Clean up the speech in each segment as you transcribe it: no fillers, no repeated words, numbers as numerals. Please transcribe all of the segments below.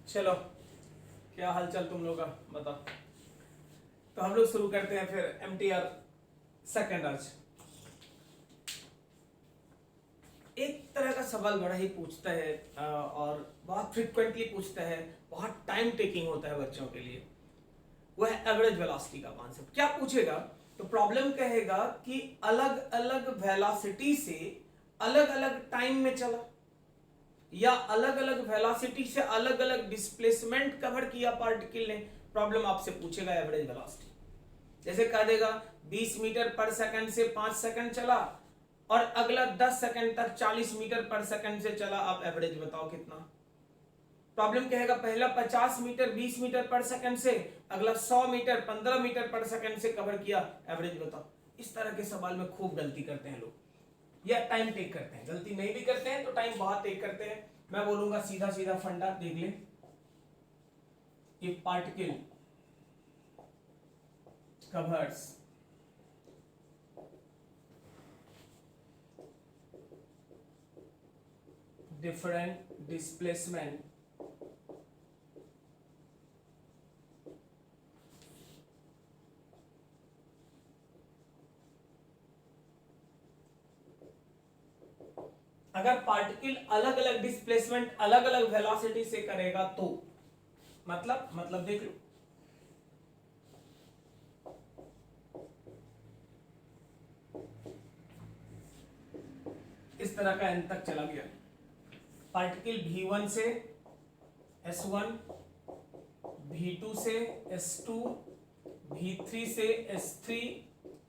चलो, क्या हालचाल तुम लोग का बताओ। तो हम लोग शुरू करते हैं फिर MTR सेकेंड अर्ज। एक तरह का सवाल बड़ा ही पूछता है और बहुत फ्रिक्वेंटली पूछता है, बहुत टाइम टेकिंग होता है बच्चों के लिए। वो है एवरेज वेलोसिटी का कॉन्सेप्ट। क्या पूछेगा तो प्रॉब्लम कहेगा कि अलग अलग वेलोसिटी से अलग अलग टाइम में चला या अलग अलग वेलोसिटी से अलग अलग डिस्प्लेसमेंट कवर किया पार्टिकल ने। प्रॉब्लम आपसे पूछेगा एवरेज वेलोसिटी। जैसे कह देगा 20 मीटर पर सेकंड से 5 सेकंड चला और अगला 10 सेकंड तक 40 मीटर पर सेकंड से चला, आप एवरेज बताओ कितना। प्रॉब्लम कहेगा पहला 50 मीटर 20 मीटर पर सेकंड से, अगला 100 मीटर 15 मीटर पर सेकंड से कवर किया, एवरेज बताओ। इस तरह के सवाल में खूब गलती करते हैं लोग या टाइम टेक करते हैं। गलती नहीं भी करते हैं तो टाइम बहुत टेक करते हैं। मैं बोलूंगा सीधा सीधा फंडा देख ले। ये पार्टिकल covers different displacement अगर पार्टिकल अलग अलग डिस्प्लेसमेंट अलग अलग वेलोसिटी से करेगा तो मतलब देख लो, इस तरह का एन तक चला गया। पार्टिकल V1 से S1, V2 से S2, V3 से S3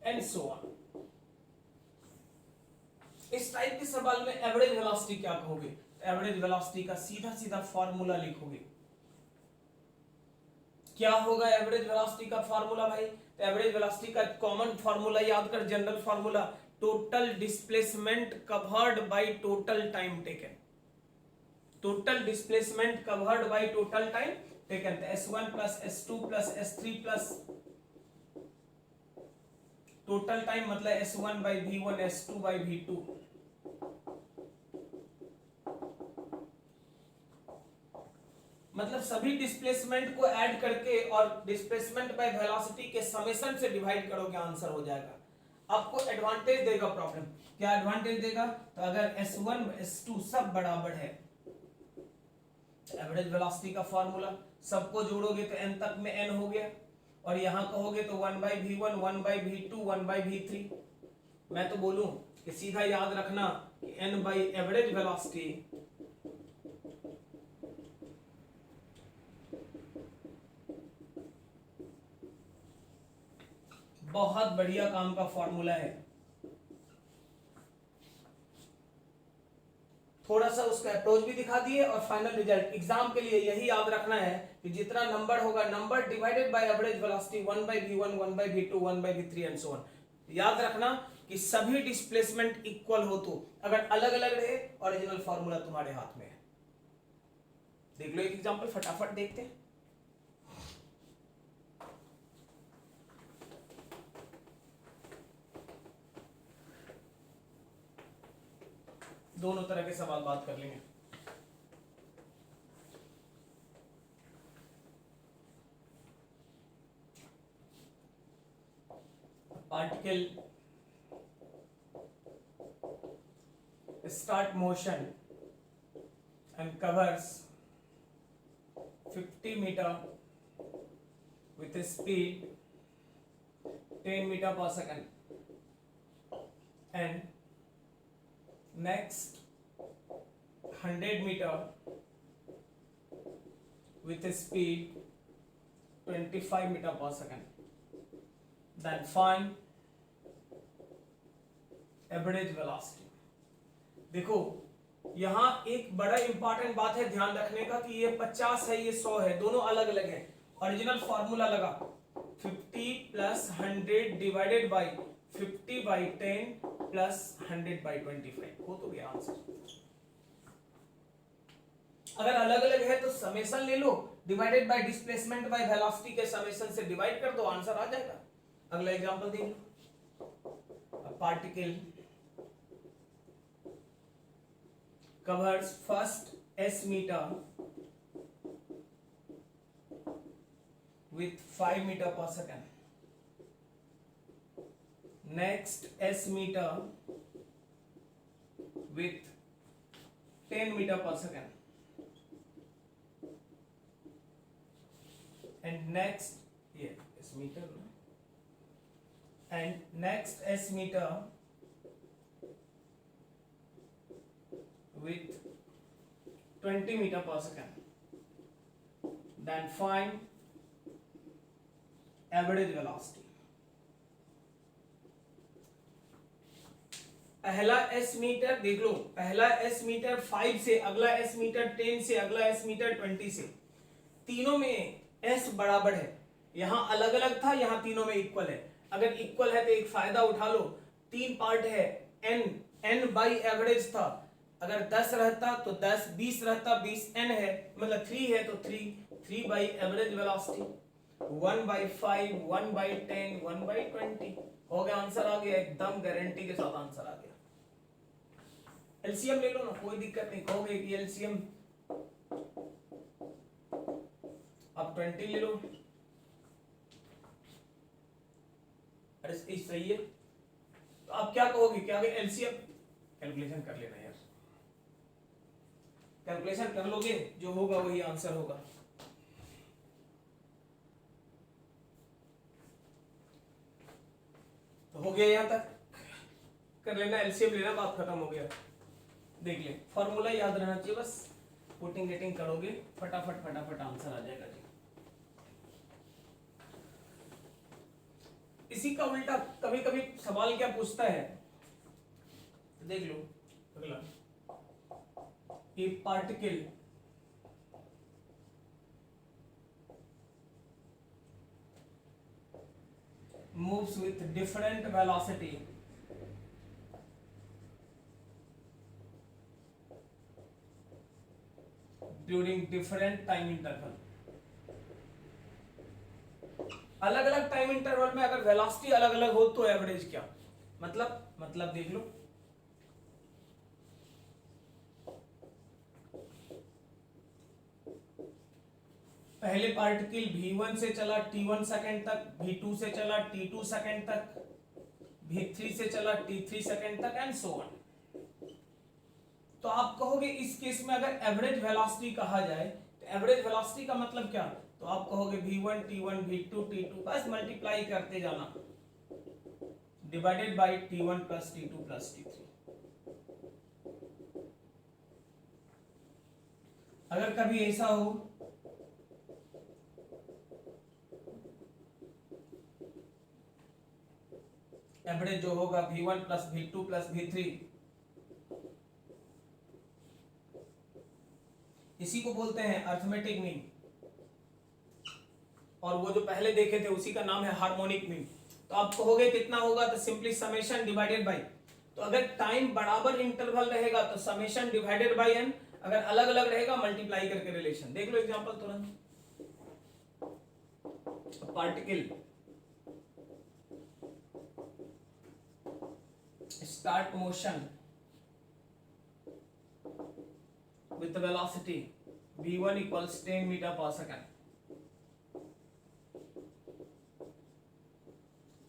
एंड सो ऑन। इस टाइप के सवाल में एवरेज वेलोसिटी क्या कहोगे? एवरेज वेलोसिटी का सीधा सीधा फॉर्मूला लिखोगे। क्या होगा एवरेज वेलोसिटी का फॉर्मूला भाई? तो एवरेज वेलोसिटी का कॉमन फॉर्मूला याद कर, general formula, total displacement covered by total time taken. Total displacement covered by total time taken. S1 plus S2 plus S3 plus total time मतलब S1 bye V1 S2 bye V2। मतलब सभी displacement को add करके और displacement by velocity के summation से divide करोगे, answer हो जाएगा। आपको एडवांटेज देगा प्रॉब्लम। क्या एडवांटेज देगा? तो अगर S1 S2 सब बराबर है, एवरेज वेलोसिटी का फॉर्मूला सबको जोड़ोगे तो n तक में n हो गया, और यहां कहोगे तो 1 by V1 1 by V2 1 by V3। मैं तो बोलूं कि सीधा याद रखना कि n बाई एवरेज वेलोसिटी बहुत बढ़िया काम का फॉर्मूला है। थोड़ा सा उसका अप्रोच भी दिखा दिए और फाइनल रिजल्ट। एग्जाम के लिए यही याद रखना है कि जितना नंबर होगा, number divided by average velocity 1 by V1 1 by V2 1 by V3 and so on. याद रखना कि सभी डिस्प्लेसमेंट इक्वल हो, तो अगर अलग अलग रहे ओरिजिनल फॉर्मूला तुम्हारे हाथ में है। देख लो एक एग्जांपल, फटाफट देखते हैं। दोनों तरह के सवाल बात कर लेंगे। Particle start motion and covers 50 meter with a speed 10 meter per second, and next 100 meter with a speed 25 meter per second. Then find average velocity. देखो यहां एक बड़ा इंपॉर्टेंट बात है ध्यान रखने का कि ये 50 है ये 100 है, दोनों अलग अलग है। ओरिजिनल फॉर्मूला लगा 50 plus 100 divided by 50 by 10 plus 100 by 25 हो तो गया आंसर। अगर अलग अलग है तो समेशन ले लो, divided by displacement by velocity के समेशन से डिवाइड कर दो, आंसर आ जाएगा। अगला एग्जांपल देख लो। Particle covers first S meter with 5 meter per second. Next S meter with 10 meter per second. And next S meter and next S meter with 20 meter per second. Then find average velocity. पहला S metre देख लो, पहला S metre 5 से, अगला S metre 10 से, अगला S metre 20 से, तीनों में एस बराबर है। यहां अलग अलग था, यहां तीनों में इक्वल है। अगर इक्वल है तो एक फायदा उठा लो, तीन पार्ट है, एन बाई एवरेज था। अगर 10 रहता तो 10, 20 रहता 20, एन है मतलब 3 है तो 3 बाई एवरेज वेलोसिटी, 1/5, 1/10, 1/20 हो गया। आंसर आ गया, एकदम गारंटी के साथ आंसर आ गया। एलसीएम ले लो ना, कोई दिक्कत नहीं। कहोगे कि एलसीएम अब 20 ले लो, अरे सही है। तो आप क्या कहोगे, क्या एलसीएम कैलकुलेशन कर लेना यार, कैलकुलेशन कर लोगे, जो होगा वही आंसर होगा। तो हो गया, यहां तक कर लेना, एलसीएम लेना, बात खत्म हो गया। देख ले, फॉर्मूला याद रहना चाहिए बस, पुटिंग गेटिंग करोगे फटाफट फटाफट आंसर आ जाएगा जी। इसी का उल्टा कभी कभी सवाल क्या पूछता है, देख लो अगला, ए particle moves with different velocity during different time interval। अलग अलग टाइम इंटरवल में अगर वेलोसिटी अलग अलग हो तो एवरेज क्या, मतलब देख लो, पहले पार्टिकल v1 से चला t1 सेकंड तक, v2 से चला t2 सेकंड तक, v3 से चला t3 सेकंड तक एंड सो ऑन। तो आप कहोगे इस केस में अगर एवरेज वेलोसिटी कहा जाए तो एवरेज वेलोसिटी का मतलब क्या, तो आप कहोगे v1 t1 v2 t2, बस मल्टीप्लाई करते जाना, divided by t1 plus t2 plus t3। अगर कभी ऐसा हो एवरेज जो होगा v1 plus v2 plus v3, इसी को बोलते हैं अर्थमेटिक मीन, और वो जो पहले देखे थे उसी का नाम है हार्मोनिक मीन। तो आप कहोगे कितना होगा, तो सिंपली समेशन डिवाइडेड बाय, तो अगर टाइम बराबर इंटरवल रहेगा तो समेशन डिवाइडेड बाय n, अगर अलग अलग रहेगा मल्टीप्लाई करके रिलेशन। देख लो एग्जांपल तुरंत, particle start motion with the velocity v1 equals 10 meter per second,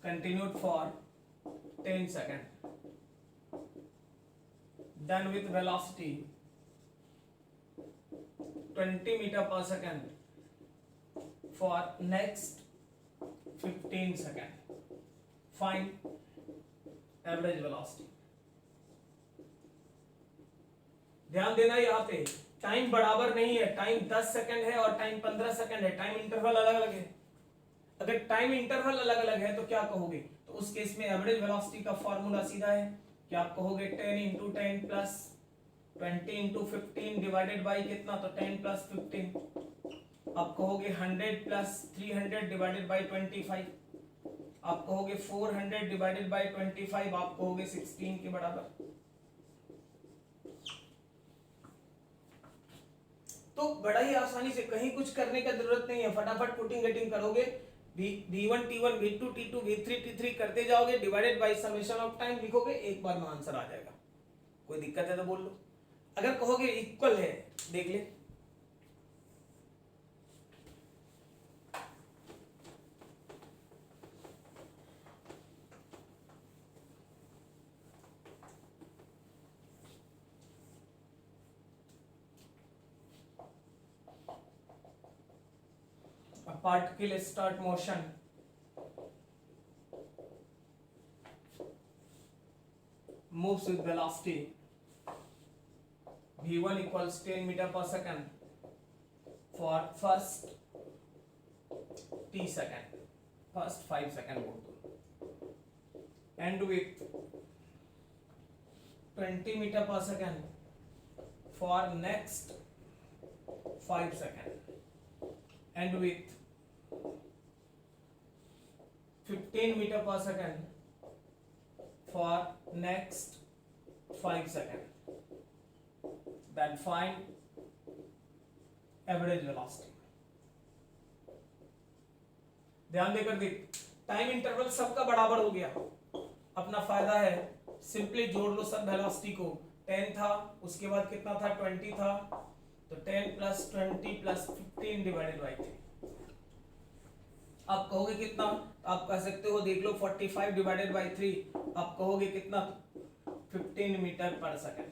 continued for 10 seconds, then with velocity 20 meter per second for next 15 seconds, find average velocity. ध्यान देना यहाँ पे टाइम बराबर नहीं है, टाइम 10 सेकंड है और टाइम 15 सेकंड है, टाइम इंटरवल अलग अलग है। अगर टाइम इंटरवल अलग अलग है तो क्या कहोगे, तो उस केस में एवरेज वेलोसिटी का फॉर्मूला सीधा है, क्या आप कहोगे 10 into 10 plus 20 into 15 divided by कितना, तो 10 प्लस 15। आप कहोगे 100 प्लस 300 डिवाइडेड बाई 25, आप कहोगे 400 डिवाइडेड बाय 25, आप कहोगे 16 के बराबर। तो बड़ा ही आसानी से, कहीं कुछ करने का जरूरत नहीं है, फटाफट पुटिंग गेटिंग करोगे, v1 t1 v2 t2 v3 t3 करते जाओगे, divided by summation of time लिखोगे, एक बार में आंसर आ जाएगा। कोई दिक्कत है तो बोल लो। अगर कहोगे इक्वल है, देख ले particle start motion moves with velocity v1 equals 10 meter per second for first t second, first 5 second बोल दो, and with 20 meter per second for next 5 second, and with 15 meter per second for next 5 second. Then find average velocity. ध्यान देकर देख, time interval सबका बराबर हो गया, अपना फायदा है, सिंपली जोड़ लो सब वेलोसिटी को। 10 था, उसके बाद कितना था, 20 था, तो 10 प्लस 20 प्लस 15 डिवाइडेड बाई 3। आप कहोगे कितना, आप कह सकते हो, देख लो 45 डिवाइडेड बाई 3, आप कहोगे कितना, 15 मीटर पर सेकंड।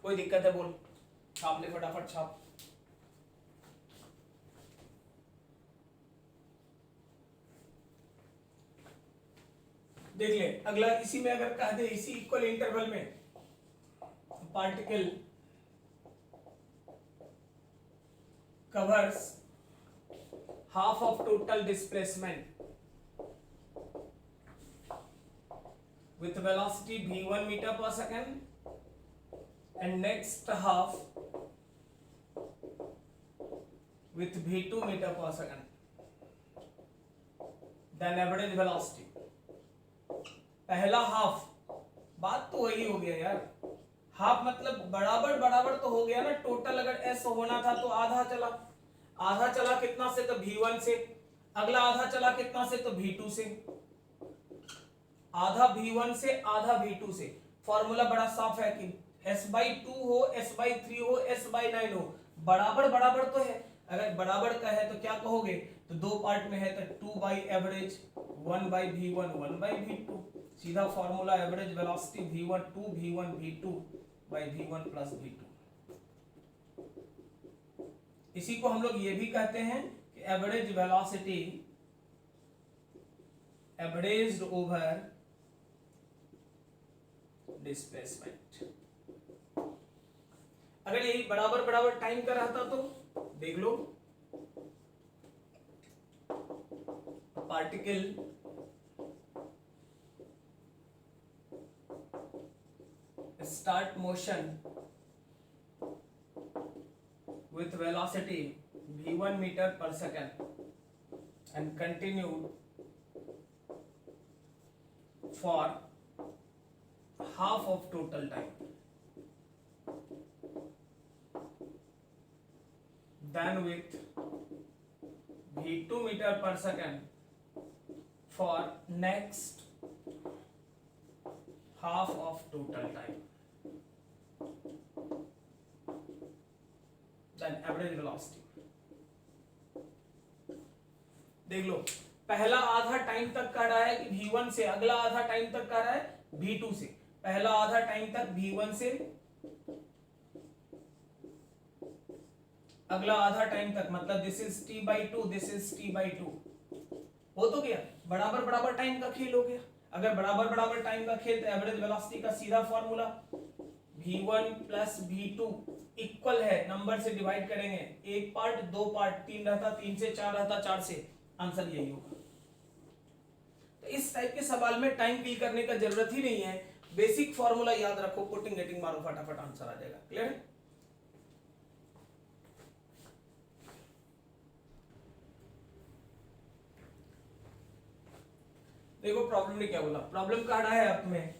कोई दिक्कत है बोल, छाप ले फटाफट छाप। देख ले अगला, इसी में अगर कह दे, इसी इक्वल इंटरवल में particle covers half of total displacement with velocity v1 meter per second, and next half with v2 meter per second, then average velocity। पहला हाफ, बात तो वही हो गया यार, हाफ मतलब बराबर बराबर तो हो गया ना। टोटल अगर s होना था तो आधा चला, आधा चला कितना से, तो v1 से, अगला आधा चला कितना से, तो v2 से, आधा v1 से आधा v2 से। फॉर्मूला बड़ा साफ है कि s/2 हो, s/3 हो, s/9 हो, बराबर बराबर तो है। अगर बराबर का है तो क्या कहोगे, तो दो पार्ट में है तो 2 by average, 1 by v1 1 by v2, सीधा formula average velocity v1 2 v1 v2 by v1 plus v2। इसी को हम लोग ये भी कहते हैं कि average velocity averaged over displacement. अगर यही बराबर बराबर टाइम का रहता तो देख लो, particle start motion with velocity v1 meter per second and continued for half of total time, then with v2 meter per second for next half of total time, then average velocity। देख लो, पहला आधा time तक कह रहा है कि v1 से, अगला आधा टाइम तक कह रहा है v2 से। पहला आधा टाइम तक v1 से, अगला आधा टाइम तक, मतलब this is t/2, this is t/2। हो तो गया, बराबर बराबर टाइम का खेल हो गया। अगर बराबर बराबर टाइम का खेल, तो एवरेज वेलोसिटी का सीधा formula v1 plus v2 equal है, नंबर से डिवाइड करेंगे, एक पार्ट, दो पार्ट, 3 रहता, 3 से 4 रहता, 4 से, आंसर यही होगा। तो इस टाइप के सवाल में टाइम किल करने का जरूरत ही नहीं है, बेसिक फॉर्मूला याद रखो, पुटिंग गेटिंग मारो, फटाफट आंसर आ जाएगा। क्लियर है? देखो प्रॉब्लम ने क्या बोला, प्रॉब्लम कह रहा है आप में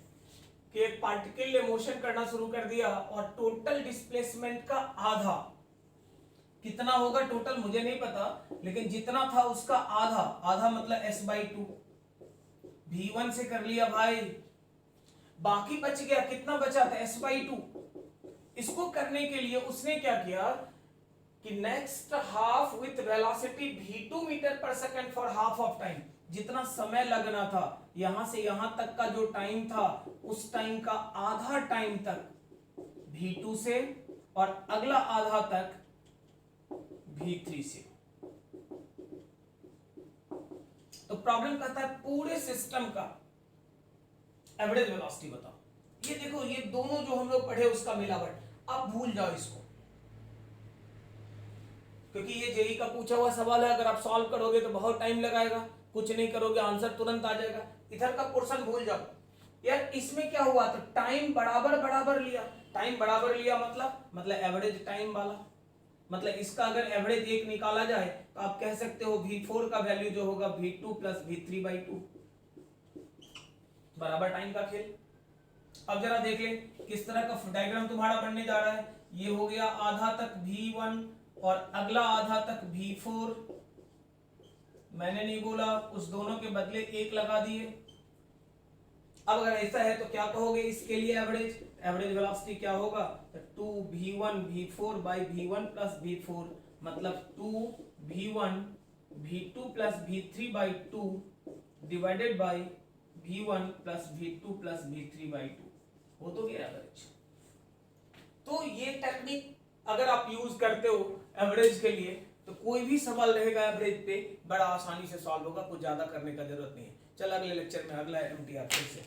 कि एक पार्टिकल ने मोशन करना शुरू कर दिया और टोटल डिस्प्लेसमेंट का आधा, कितना होगा टोटल मुझे नहीं पता, लेकिन जितना था उसका आधा, आधा मतलब s/2, v1 से कर लिया भाई, बाकी बच गया, कितना बचा था, s/2। इसको करने के लिए उसने क्या किया कि next half with velocity v2 meter पर second for half of time, जितना समय लगना था यहां से यहां तक का जो टाइम था, उस टाइम का आधा टाइम तक v2 से और अगला आधा तक v3 से। तो प्रॉब्लम कहता है पूरे सिस्टम का एवरेज वेलोसिटी बताओ। ये देखो ये दोनों जो हम लोग पढ़े उसका मिलावट, अब भूल जाओ इसको, क्योंकि ये जेई का पूछा हुआ सवाल है। अगर आप सॉल्व करोगे तो बहुत टाइम लगाएगा, कुछ नहीं करोगे आंसर तुरंत आ जाएगा। इधर का पोर्शन भूल जाओ यार। इसमें क्या हुआ, तो टाइम बराबर बराबर लिया, टाइम बराबर लिया मतलब एवरेज टाइम वाला, मतलब इसका अगर एवरेज 1 निकाला जाए तो आप कह सकते हो V4 का वैल्यू जो होगा V2 प्लस V3/2, बराबर टाइम का खेल। अब जरा देख ले किस तरह का डायग्राम तुम्हारा बनने जा रहा है। ये हो गया आधा तक V1 और अगला आधा तक V4, मैंने नहीं बोला, उस दोनों के बदले 1 लगा दिए। अब अगर ऐसा है तो क्या कहोगे इसके लिए एवरेज वेलोसिटी क्या होगा, 2v1 v4 by v1 plus v4, मतलब 2v1 v2 plus v3/2 divided by v1 plus v2 plus v3/2, हो तो गया एवरेज। तो ये टेक्निक अगर आप यूज करते हो एवरेज के लिए तो कोई भी सवाल रहेगा एवरेज पे बड़ा आसानी से सॉल्व होगा, कुछ ज्यादा करने का जरूरत नहीं है। चल अगले लेक्चर में अगला एमटीआर फिर से।